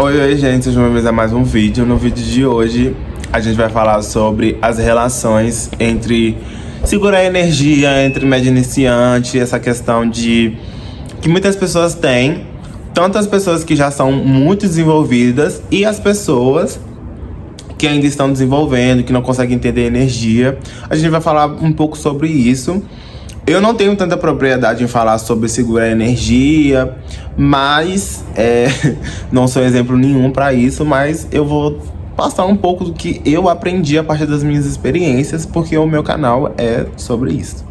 Oi, gente, sejam bem-vindos a mais um vídeo. No vídeo de hoje, a gente vai falar sobre as relações entre segurar a energia, entre médio iniciante, essa questão de que muitas pessoas têm, tanto as pessoas que já são muito desenvolvidas e as pessoas que ainda estão desenvolvendo, que não conseguem entender energia. A gente vai falar um pouco sobre isso. Eu não tenho tanta propriedade em falar sobre segurar energia, mas não sou exemplo nenhum para isso, mas eu vou passar um pouco do que eu aprendi a partir das minhas experiências, porque o meu canal é sobre isso.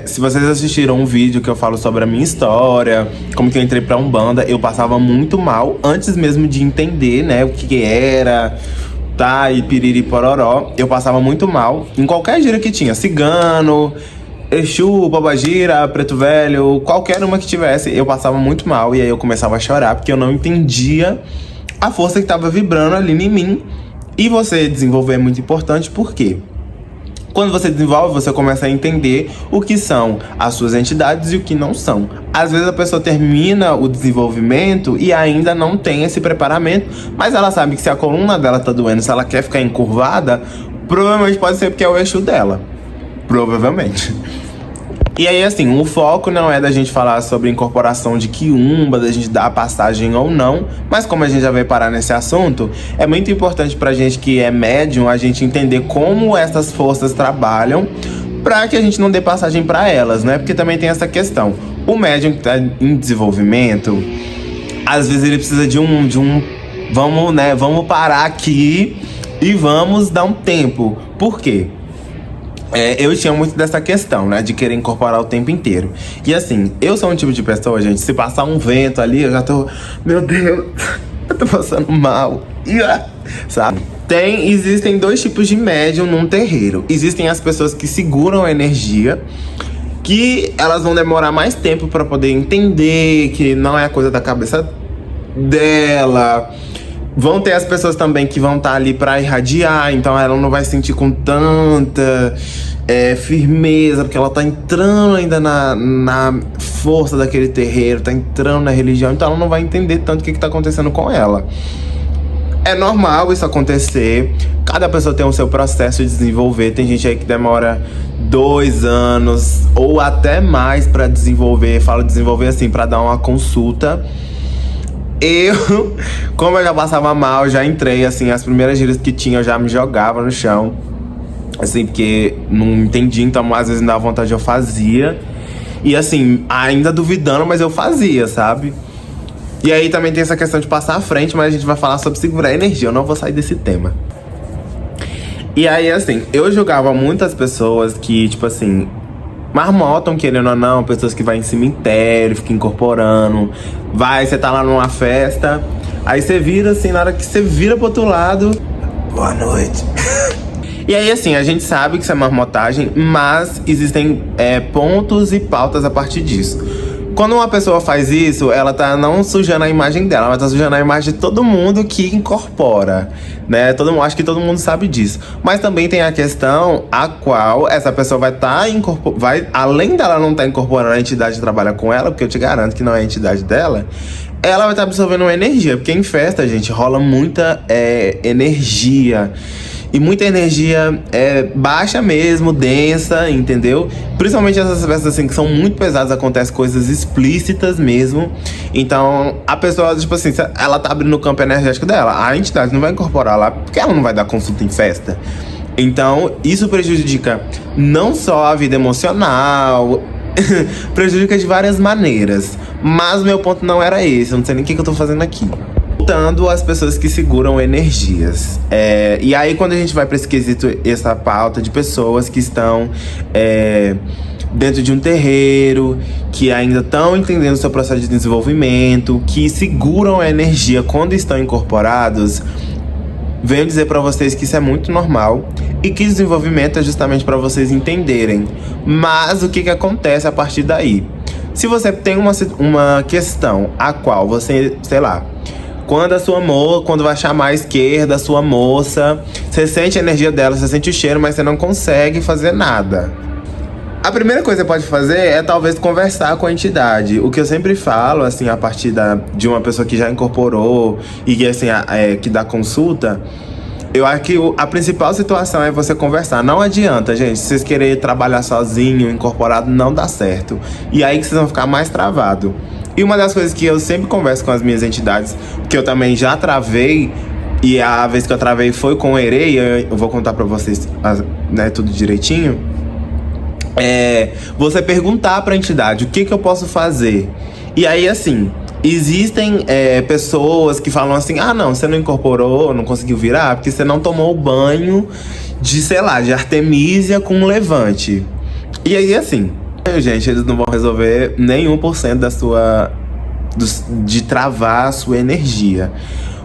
Se vocês assistiram um vídeo que eu falo sobre a minha história, como que eu entrei pra Umbanda, eu passava muito mal, antes mesmo de entender, né, o que era, tá, e piriri pororó, eu passava muito mal em qualquer gíria que tinha, cigano, Exu, Babagira, Preto Velho, qualquer uma que tivesse, eu passava muito mal. E aí eu começava a chorar, porque eu não entendia a força que estava vibrando ali em mim. E você desenvolver é muito importante, porque quando você desenvolve, você começa a entender o que são as suas entidades e o que não são. Às vezes a pessoa termina o desenvolvimento e ainda não tem esse preparamento, mas ela sabe que se a coluna dela tá doendo, se ela quer ficar encurvada, provavelmente pode ser porque é o Exu dela. Provavelmente. E aí, assim, o foco não é da gente falar sobre incorporação de quiumba, da gente dar a passagem ou não, mas como a gente já veio parar nesse assunto, é muito importante pra gente que é médium, a gente entender como essas forças trabalham pra que a gente não dê passagem pra elas, né? Porque também tem essa questão. O médium que tá em desenvolvimento, às vezes ele precisa de um vamos parar aqui e vamos dar um tempo. Por quê? Eu tinha muito dessa questão, né, de querer incorporar o tempo inteiro. E assim, eu sou um tipo de pessoa, gente, se passar um vento ali, eu já tô, meu Deus, eu tô passando mal, sabe? Existem dois tipos de médium num terreiro. Existem as pessoas que seguram a energia, que elas vão demorar mais tempo pra poder entender que não é coisa da cabeça dela. Vão ter as pessoas também que vão estar ali pra irradiar, então ela não vai sentir com tanta firmeza, porque ela tá entrando ainda na força daquele terreiro, tá entrando na religião, então ela não vai entender tanto o que tá acontecendo com ela. É normal isso acontecer, cada pessoa tem o seu processo de desenvolver, tem gente aí que demora 2 anos ou até mais pra desenvolver, falo desenvolver assim, pra dar uma consulta. Como eu já passava mal, já entrei, assim, as primeiras gírias que tinha, eu já me jogava no chão, assim, porque não entendi, então às vezes me dava vontade, eu fazia. E assim, ainda duvidando, mas eu fazia, sabe? E aí também tem essa questão de passar à frente, mas a gente vai falar sobre segurar a energia, eu não vou sair desse tema. E aí, assim, eu julgava muitas pessoas que, tipo assim, marmotam, querendo ou não, pessoas que vão em cemitério, ficam incorporando. Você tá lá numa festa, aí você vira assim, na hora que você vira pro outro lado, boa noite. E aí, assim, a gente sabe que isso é marmotagem, mas existem pontos e pautas a partir disso. Quando uma pessoa faz isso, ela tá não sujando a imagem dela, ela tá sujando a imagem de todo mundo que incorpora, né? Acho que todo mundo sabe disso. Mas também tem a questão a qual essa pessoa vai além dela não estar incorporando a entidade que trabalha com ela, porque eu te garanto que não é a entidade dela, ela vai estar absorvendo uma energia, porque em festa, gente, rola muita energia. E muita energia baixa mesmo, densa, entendeu? Principalmente essas festas assim que são muito pesadas, acontecem coisas explícitas mesmo. Então, a pessoa, tipo assim, ela tá abrindo o campo energético dela, a entidade não vai incorporar lá, porque ela não vai dar consulta em festa. Então, isso prejudica não só a vida emocional, prejudica de várias maneiras. Mas o meu ponto não era esse, eu não sei nem o que eu tô fazendo aqui. Voltando às pessoas que seguram energias. E aí, quando a gente vai para esse quesito, essa pauta de pessoas que estão dentro de um terreiro, que ainda estão entendendo o seu processo de desenvolvimento, que seguram a energia quando estão incorporados, venho dizer para vocês que isso é muito normal e que desenvolvimento é justamente para vocês entenderem. Mas o que acontece a partir daí? Se você tem uma questão a qual você, sei lá, quando vai chamar à esquerda a sua moça, você sente a energia dela, você sente o cheiro, mas você não consegue fazer nada. A primeira coisa que você pode fazer é talvez conversar com a entidade. O que eu sempre falo, assim, a partir de uma pessoa que já incorporou e que, assim, que dá consulta, eu acho que a principal situação é você conversar. Não adianta, gente, vocês quererem trabalhar sozinho, incorporado, não dá certo. E aí que vocês vão ficar mais travados. E uma das coisas que eu sempre converso com as minhas entidades, que eu também já travei, e a vez que eu travei foi com o Erei, eu vou contar pra vocês, né, tudo direitinho. Você perguntar pra entidade o que eu posso fazer. E aí, assim, existem pessoas que falam assim: ah, não, você não incorporou, não conseguiu virar porque você não tomou o banho de, sei lá, de Artemísia com levante. E aí, assim, gente, eles não vão resolver nem 1% de travar a sua energia.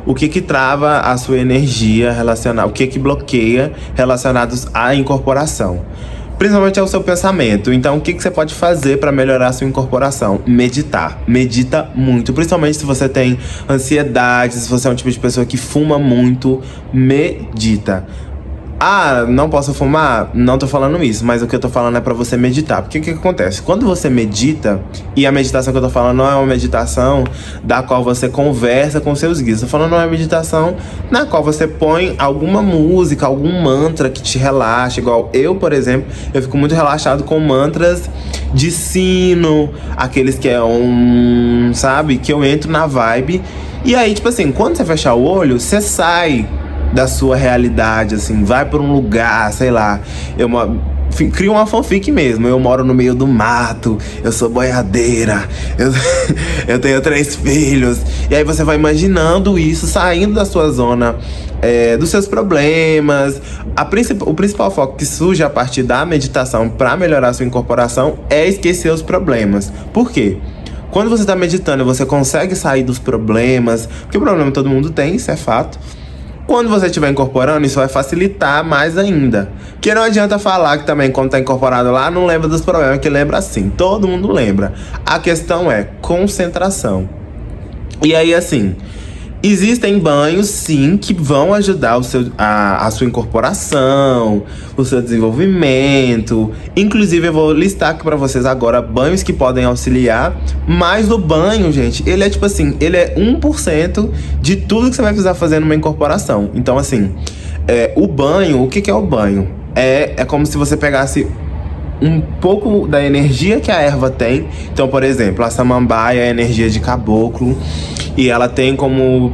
O que trava a sua energia relacionada, o que bloqueia relacionados à incorporação? Principalmente é o seu pensamento. Então, o que você pode fazer para melhorar a sua incorporação? Meditar. Medita muito. Principalmente se você tem ansiedade, se você é um tipo de pessoa que fuma muito, medita. Ah, não posso fumar? Não tô falando isso, mas o que eu tô falando é pra você meditar. Porque o que acontece? Quando você medita, e a meditação que eu tô falando não é uma meditação da qual você conversa com seus guias. Tô falando uma meditação na qual você põe alguma música, algum mantra que te relaxa. Igual eu, por exemplo, eu fico muito relaxado com mantras de sino, aqueles que é sabe? Que eu entro na vibe. E aí, tipo assim, quando você fechar o olho, você sai da sua realidade, assim, vai pra um lugar, sei lá, cria uma fanfic mesmo. Eu moro no meio do mato, eu sou boiadeira, eu tenho 3 filhos. E aí você vai imaginando isso, saindo da sua zona, dos seus problemas. O principal foco que surge a partir da meditação para melhorar a sua incorporação é esquecer os problemas. Por quê? Quando você tá meditando, você consegue sair dos problemas, porque o problema todo mundo tem, isso é fato. Quando você estiver incorporando, isso vai facilitar mais ainda. Porque não adianta falar que também, quando está incorporado lá, não lembra dos problemas, que lembra sim. Todo mundo lembra. A questão é concentração. E aí, assim, existem banhos, sim, que vão ajudar a sua incorporação, o seu desenvolvimento. Inclusive, eu vou listar aqui pra vocês agora banhos que podem auxiliar. Mas o banho, gente, ele é tipo assim, ele é 1% de tudo que você vai precisar fazer numa incorporação. Então, assim, o banho, o que é o banho? É como se você pegasse um pouco da energia que a erva tem. Então, por exemplo, a samambaia é a energia de caboclo. E ela tem como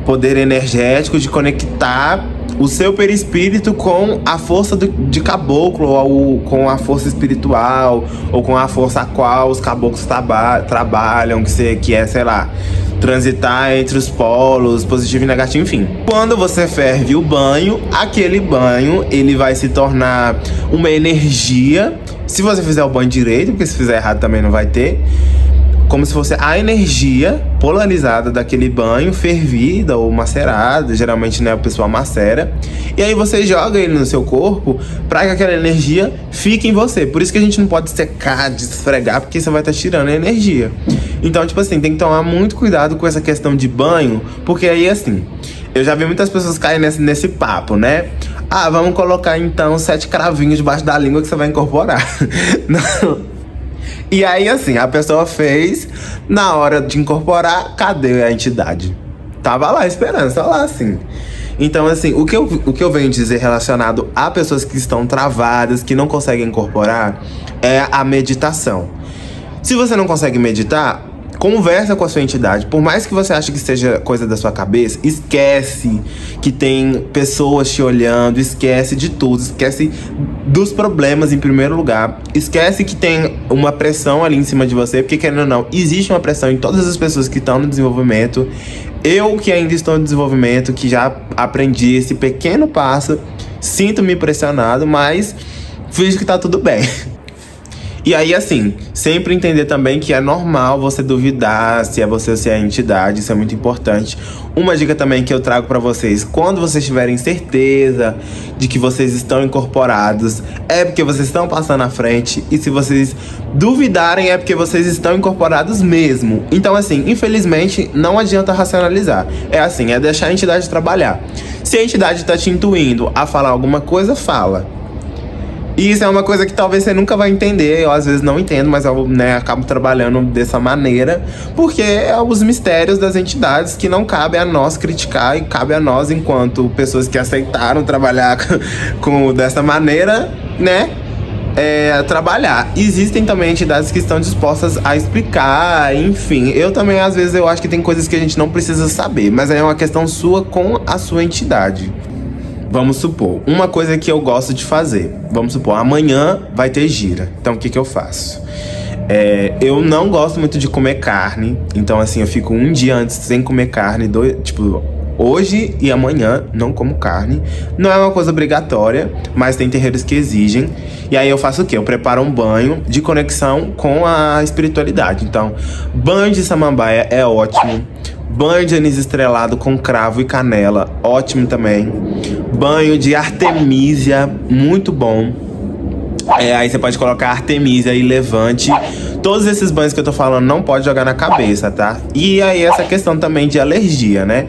poder energético de conectar o seu perispírito com a força de caboclo, ou com a força espiritual, ou com a força a qual os caboclos trabalham, que é, sei lá, transitar entre os polos, positivo e negativo, enfim. Quando você ferve o banho, aquele banho, ele vai se tornar uma energia, se você fizer o banho direito, porque se fizer errado também não vai ter, como se fosse a energia polarizada daquele banho, fervida ou macerada. Geralmente, né, o pessoal macera. E aí você joga ele no seu corpo para que aquela energia fique em você. Por isso que a gente não pode secar, desfregar, porque você vai estar tirando a energia. Então, tipo assim, tem que tomar muito cuidado com essa questão de banho, porque aí, assim, eu já vi muitas pessoas caírem nesse papo, né? Ah, vamos colocar então 7 cravinhos debaixo da língua que você vai incorporar. Não. E aí, assim, a pessoa fez, na hora de incorporar, cadê a entidade? Tava lá esperando, tava lá assim. Então, assim, o que eu venho dizer relacionado a pessoas que estão travadas, que não conseguem incorporar, é a meditação. Se você não consegue meditar, conversa com a sua entidade. Por mais que você ache que seja coisa da sua cabeça, esquece que tem pessoas te olhando, esquece de tudo, esquece dos problemas em primeiro lugar, esquece que tem uma pressão ali em cima de você, porque querendo ou não, existe uma pressão em todas as pessoas que estão no desenvolvimento. Eu que ainda estou no desenvolvimento, que já aprendi esse pequeno passo, sinto-me pressionado, mas finge que tá tudo bem. E aí, assim, sempre entender também que é normal você duvidar se é você ou se é a entidade, isso é muito importante. Uma dica também que eu trago pra vocês: quando vocês tiverem certeza de que vocês estão incorporados, é porque vocês estão passando à frente. E se vocês duvidarem, é porque vocês estão incorporados mesmo. Então, assim, infelizmente, não adianta racionalizar. É assim, é deixar a entidade trabalhar. Se a entidade tá te intuindo a falar alguma coisa, fala. E isso é uma coisa que talvez você nunca vai entender. Eu às vezes não entendo, mas eu, né, acabo trabalhando dessa maneira. Porque é os mistérios das entidades que não cabe a nós criticar. E cabe a nós, enquanto pessoas que aceitaram trabalhar dessa maneira, né? Trabalhar. Existem também entidades que estão dispostas a explicar, enfim. Eu também, às vezes, eu acho que tem coisas que a gente não precisa saber. Mas aí é uma questão sua com a sua entidade. Vamos supor, uma coisa que eu gosto de fazer. Vamos supor, amanhã vai ter gira. Então, o que eu faço? Eu não gosto muito de comer carne. Então, assim, eu fico um dia antes sem comer carne. Tipo, hoje e amanhã não como carne. Não é uma coisa obrigatória, mas tem terreiros que exigem. E aí eu faço o quê? Eu preparo um banho de conexão com a espiritualidade. Então, banho de samambaia é ótimo. Banho de anis estrelado com cravo e canela, ótimo também. Banho de artemisia, muito bom. Aí você pode colocar artemisia e levante. Todos esses banhos que eu tô falando não pode jogar na cabeça, tá? E aí essa questão também de alergia, né?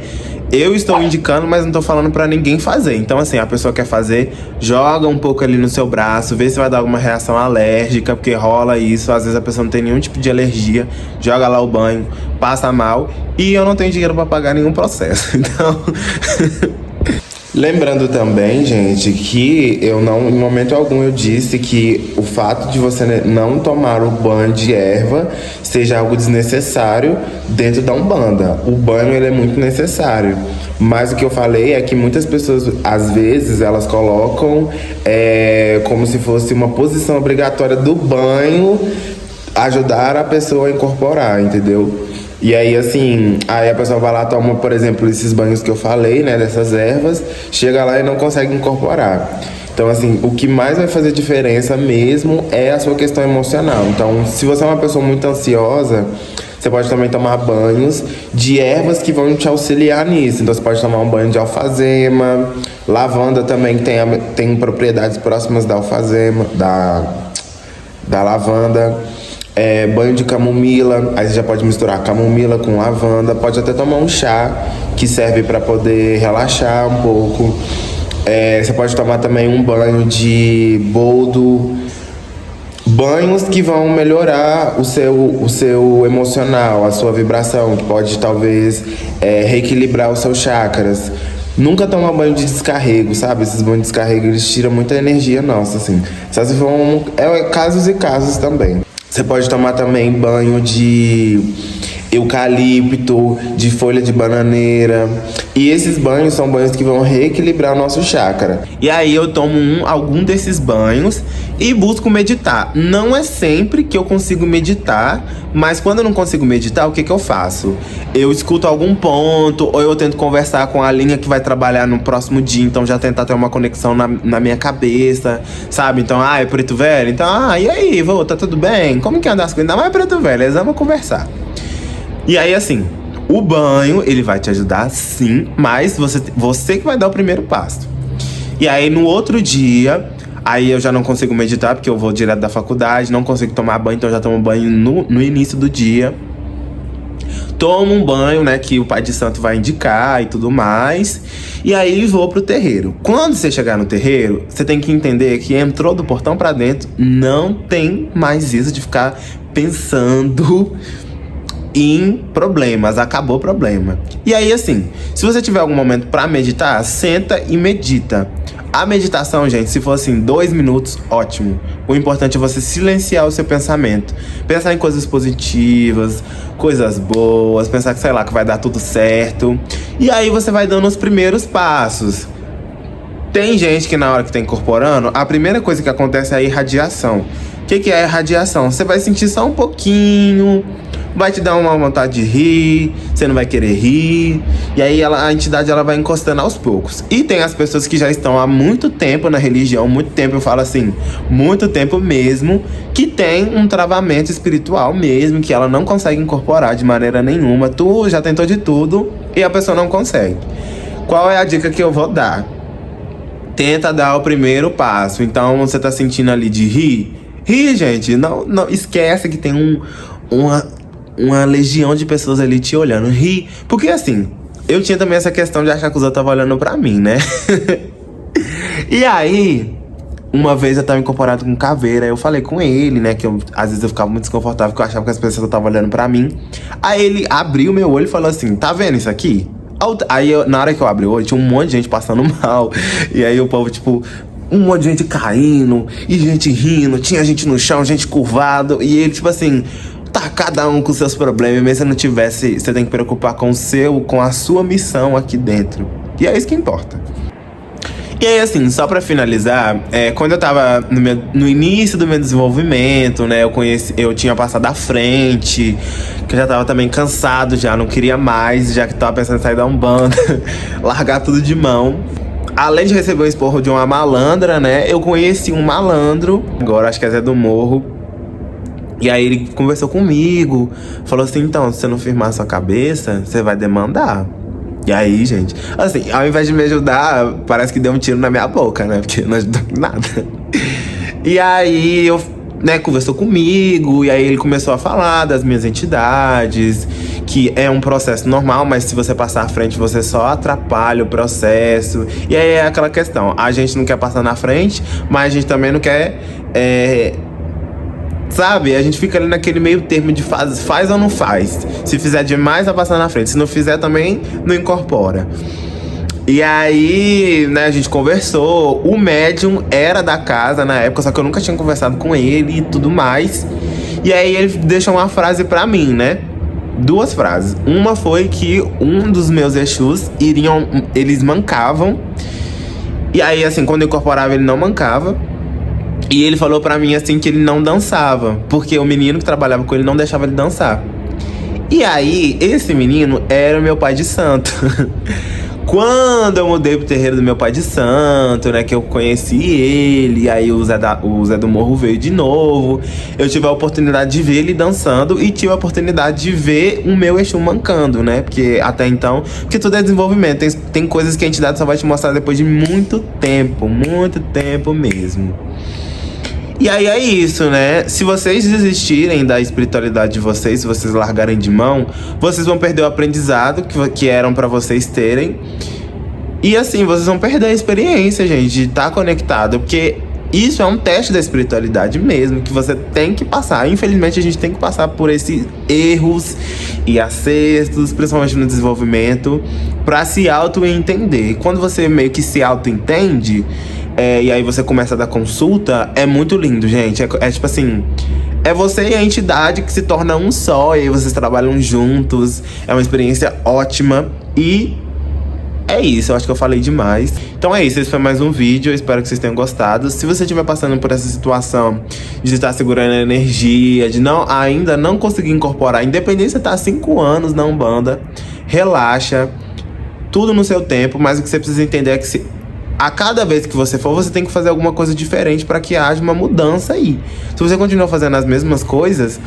Eu estou indicando, mas não tô falando pra ninguém fazer. Então, assim, a pessoa quer fazer, joga um pouco ali no seu braço, vê se vai dar alguma reação alérgica, porque rola isso. Às vezes a pessoa não tem nenhum tipo de alergia, joga lá o banho, passa mal. E eu não tenho dinheiro pra pagar nenhum processo. Então... Lembrando também, gente, que eu não, em momento algum eu disse que o fato de você não tomar o banho de erva seja algo desnecessário dentro da Umbanda. O banho, ele é muito necessário. Mas o que eu falei é que muitas pessoas, às vezes, elas colocam como se fosse uma posição obrigatória do banho ajudar a pessoa a incorporar, entendeu? E aí, assim, aí a pessoa vai lá, toma, por exemplo, esses banhos que eu falei, né, dessas ervas, chega lá e não consegue incorporar. Então, assim, o que mais vai fazer diferença mesmo é a sua questão emocional. Então, se você é uma pessoa muito ansiosa, você pode também tomar banhos de ervas que vão te auxiliar nisso. Então, você pode tomar um banho de alfazema, lavanda também tem propriedades próximas da alfazema, da lavanda. Banho de camomila, aí você já pode misturar camomila com lavanda. Pode até tomar um chá que serve para poder relaxar um pouco. Você pode tomar também um banho de boldo. Banhos que vão melhorar o seu emocional, a sua vibração, que pode talvez reequilibrar os seus chakras. Nunca toma banho de descarrego, sabe? Esses banhos de descarrego, eles tiram muita energia nossa, assim. Só se for casos e casos também. Você pode tomar também banho de eucalipto, de folha de bananeira. E esses banhos são banhos que vão reequilibrar o nosso chakra. E aí eu tomo algum desses banhos e busco meditar. Não é sempre que eu consigo meditar, mas quando eu não consigo meditar, o que eu faço? Eu escuto algum ponto, ou eu tento conversar com a linha que vai trabalhar no próximo dia, então já tentar ter uma conexão na minha cabeça, sabe? Então, é Preto Velho? Então, e aí, vô, tá tudo bem? Como que anda as coisas? Não, é Preto Velho, eles vão conversar. E aí, assim, o banho, ele vai te ajudar sim, mas você que vai dar o primeiro passo. E aí, no outro dia, aí eu já não consigo meditar, porque eu vou direto da faculdade, não consigo tomar banho, então eu já tomo banho no início do dia. Tomo um banho, né, que o pai de santo vai indicar e tudo mais. E aí vou pro terreiro. Quando você chegar no terreiro, você tem que entender que entrou do portão pra dentro, não tem mais isso de ficar pensando em problemas, acabou o problema. E aí, assim, se você tiver algum momento pra meditar, senta e medita. A meditação, gente, se for assim, 2 minutos, ótimo. O importante é você silenciar o seu pensamento. Pensar em coisas positivas, coisas boas, pensar que, sei lá, que vai dar tudo certo. E aí você vai dando os primeiros passos. Tem gente que na hora que tá incorporando, a primeira coisa que acontece é a irradiação. O que é a irradiação? Você vai sentir só um pouquinho, vai te dar uma vontade de rir, você não vai querer rir. E aí a entidade ela vai encostando aos poucos. E tem as pessoas que já estão há muito tempo na religião, muito tempo, eu falo assim, muito tempo mesmo, que tem um travamento espiritual mesmo, que ela não consegue incorporar de maneira nenhuma. Tu já tentou de tudo e a pessoa não consegue. Qual é a dica que eu vou dar? Tenta dar o primeiro passo. Então você tá sentindo ali de rir? Rir, gente, não esquece que tem uma legião de pessoas ali te olhando. Ri. Porque assim, eu tinha também essa questão de achar que os outros estavam olhando pra mim, né? E aí, uma vez eu tava incorporado com caveira, eu falei com ele, né, que às vezes eu ficava muito desconfortável, porque eu achava que as pessoas estavam olhando pra mim. Aí ele abriu meu olho e falou assim, tá vendo isso aqui? Aí na hora que eu abri o olho, tinha um monte de gente passando mal. E aí o povo, tipo, um monte de gente caindo, e gente rindo, tinha gente no chão, gente curvado. E ele, tipo assim, tá cada um com seus problemas, mesmo se não tivesse, você tem que preocupar com a sua missão aqui dentro. E é isso que importa. E aí, assim, só pra finalizar, quando eu tava no início do meu desenvolvimento, né, eu tinha passado à frente, que eu já tava também cansado, já não queria mais, já que tava pensando em sair da Umbanda, largar tudo de mão. Além de receber um esporro de uma malandra, né, eu conheci um malandro, agora acho que é Zé do Morro. E aí ele conversou comigo, falou assim, então, se você não firmar sua cabeça, você vai demandar. E aí, gente, assim, ao invés de me ajudar, parece que deu um tiro na minha boca, né? Porque não ajudou em nada. E aí, conversou comigo, e aí ele começou a falar das minhas entidades, que é um processo normal, mas se você passar à frente, você só atrapalha o processo. E aí é aquela questão, a gente não quer passar na frente, mas a gente também não quer... Sabe? A gente fica ali naquele meio termo de faz ou não faz. Se fizer demais, vai passar na frente. Se não fizer também, não incorpora. E aí, né, a gente conversou. O médium era da casa na época, só que eu nunca tinha conversado com ele e tudo mais. E aí ele deixou uma frase pra mim, né? 2 frases. Uma foi que um dos meus Exus eles mancavam. E aí, assim, quando eu incorporava, ele não mancava. E ele falou pra mim, assim, que ele não dançava, porque o menino que trabalhava com ele não deixava ele dançar. E aí, esse menino era o meu pai de santo. Quando eu mudei pro terreiro do meu pai de santo, né, que eu conheci ele, aí o Zé do Morro veio de novo, eu tive a oportunidade de ver ele dançando e tive a oportunidade de ver o meu Exu mancando, né, porque até então, porque tudo é desenvolvimento, tem coisas que a entidade só vai te mostrar depois de muito tempo mesmo. E aí é isso, né? Se vocês desistirem da espiritualidade de vocês, se vocês largarem de mão, vocês vão perder o aprendizado que eram pra vocês terem. E assim, vocês vão perder a experiência, gente, de estar conectado. Porque isso é um teste da espiritualidade mesmo, que você tem que passar. Infelizmente, a gente tem que passar por esses erros e acertos, principalmente no desenvolvimento, pra se auto-entender. Quando você meio que se auto-entende... e aí você começa a dar consulta, é muito lindo, gente. É tipo assim, é você e a entidade que se torna um só, e aí vocês trabalham juntos. É uma experiência ótima. E é isso, eu acho que eu falei demais. Então é isso, esse foi mais um vídeo, eu espero que vocês tenham gostado. Se você estiver passando por essa situação de estar segurando a energia, de ainda não conseguir incorporar, independente se você tá há 5 anos na Umbanda, relaxa, tudo no seu tempo. Mas o que você precisa entender é que a cada vez que você for, você tem que fazer alguma coisa diferente para que haja uma mudança aí. Se você continuar fazendo as mesmas coisas,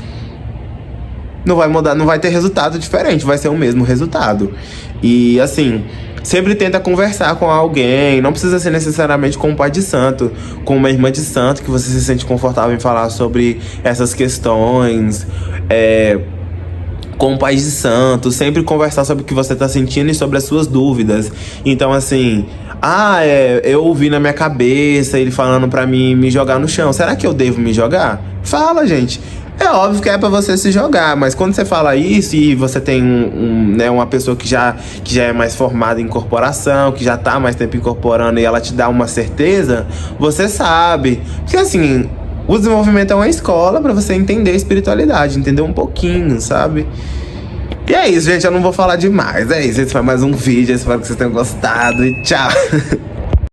não vai mudar, não vai ter resultado diferente, vai ser o mesmo resultado. E assim, sempre tenta conversar com alguém, não precisa ser necessariamente com um pai de santo, com uma irmã de santo, que você se sente confortável em falar sobre essas questões, com o pai de santo, sempre conversar sobre o que você tá sentindo e sobre as suas dúvidas. Então assim, eu ouvi na minha cabeça ele falando pra mim me jogar no chão. Será que eu devo me jogar? Fala, gente. É óbvio que é pra você se jogar, mas quando você fala isso e você tem uma pessoa que já é mais formada em incorporação, que já tá mais tempo incorporando e ela te dá uma certeza, você sabe. Porque assim, o desenvolvimento é uma escola pra você entender a espiritualidade, entender um pouquinho, sabe? E é isso, gente, eu não vou falar demais. É isso, esse foi mais um vídeo, espero que vocês tenham gostado e tchau!